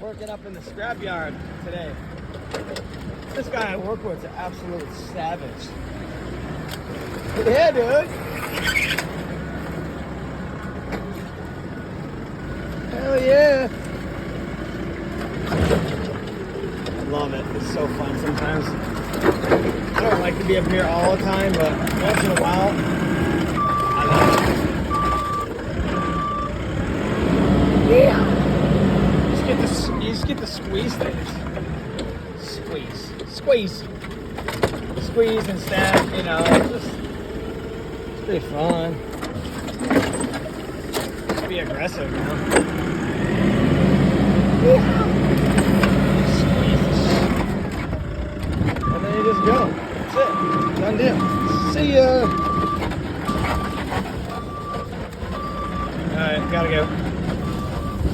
working up in the scrapyard today. This guy I work with is an absolute savage. Yeah, dude. Hell yeah. I love it. It's so fun sometimes. I don't like to be up here all the time, but once in a while, I love it. Yeah. You just get to squeeze things. Squeeze and snap, you know, it's pretty fun. Just be aggressive, you know. Yeah. Squeeze the shit. And then you just go. That's it. Done deal. See ya. Alright, gotta go.